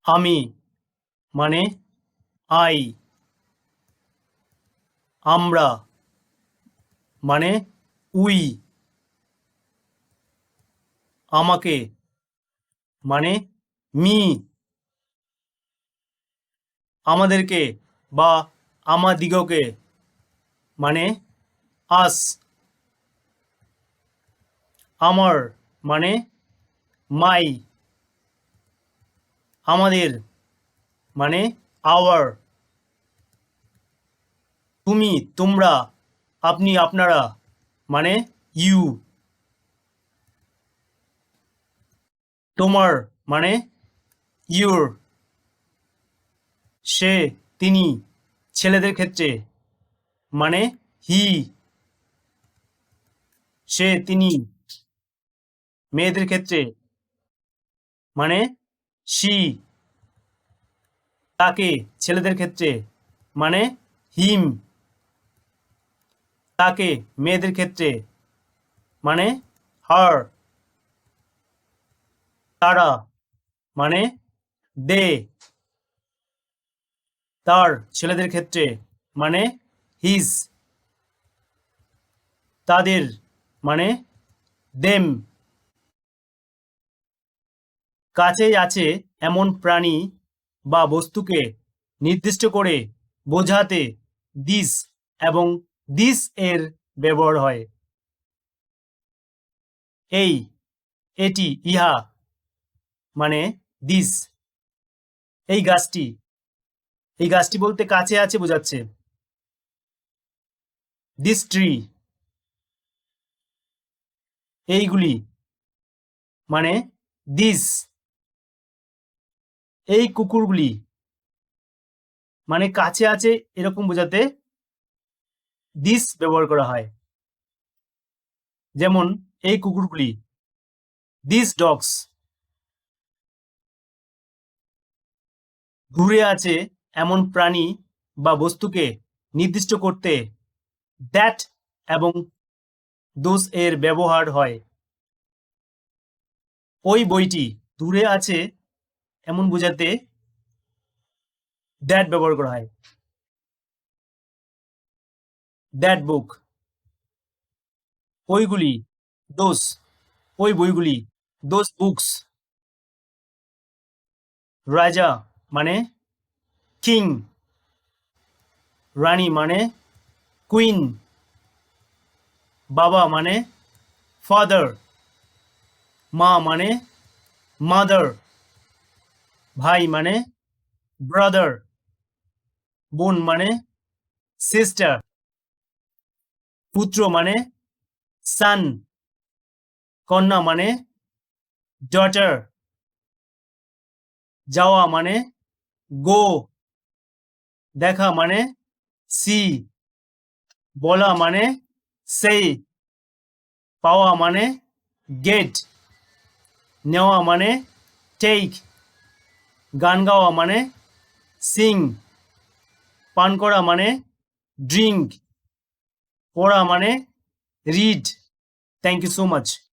আমি মানে আই। আমরা মানে উই। আমাকে মানে মি। আমাদেরকে বা আমাদিগকে মানে আস। আমার মানে মাই। আমাদের মানে আওয়ার। তুমি তোমরা আপনি আপনারা মানে ইউ। তোমার মানে ইউর। সে তিনি ছেলেদের ক্ষেত্রে মানে হি। সে তিনি মেয়েদের ক্ষেত্রে মানে শি। তাকে ছেলেদের ক্ষেত্রে মানে হিম। তাকে মেয়েদের ক্ষেত্রে মানে হার। তারা মানে দে। তার ছেলেদের ক্ষেত্রে মানে হিজ। তাদের মানে দেম। কাছেই আছে এমন প্রাণী বা বস্তুকে নির্দিষ্ট করে বোঝাতে দিস এবং দিস এর ব্যবহার হয়। এই, এটি, ইহা মানে দিস। এই গাছটি, এই গাছটি বলতে কাছে আছে বোঝাচ্ছে। This tree. এইগুলি মানে দিস। এই কুকুরগুলি মানে কাছে আছে এরকম বোঝাতে দিস ব্যবহার করা হয়। যেমন এই কুকুরগুলি দিস ডগস। দূরে আছে এমন প্রাণী বা বস্তুকে নির্দিষ্ট করতে দ্যাট এবং দোস এর ব্যবহার হয়। ওই বইটি দূরে আছে এমন বোঝাতে দ্যাট ব্যবহার করা হয়। দ্যাট বুক। ওইগুলি দোস। ওই বইগুলি দোস বুকস। রাজা মানে কিং। রানী মানে কুইন। বাবা মানে ফাদার। মা মানে মাদার। ভাই মানে ব্রাদার। বোন মানে সিস্টার। পুত্র মানে সান। কন্যা মানে ডটার। যাওয়া মানে গো। দেখা মানে সি। বলা মানে সেই। পাওয়া মানে গেট। নেওয়া মানে টেক। গান গাওয়া মানে সিং। পান করা মানে ড্রিঙ্ক। পড়া মানে read. Thank you so much.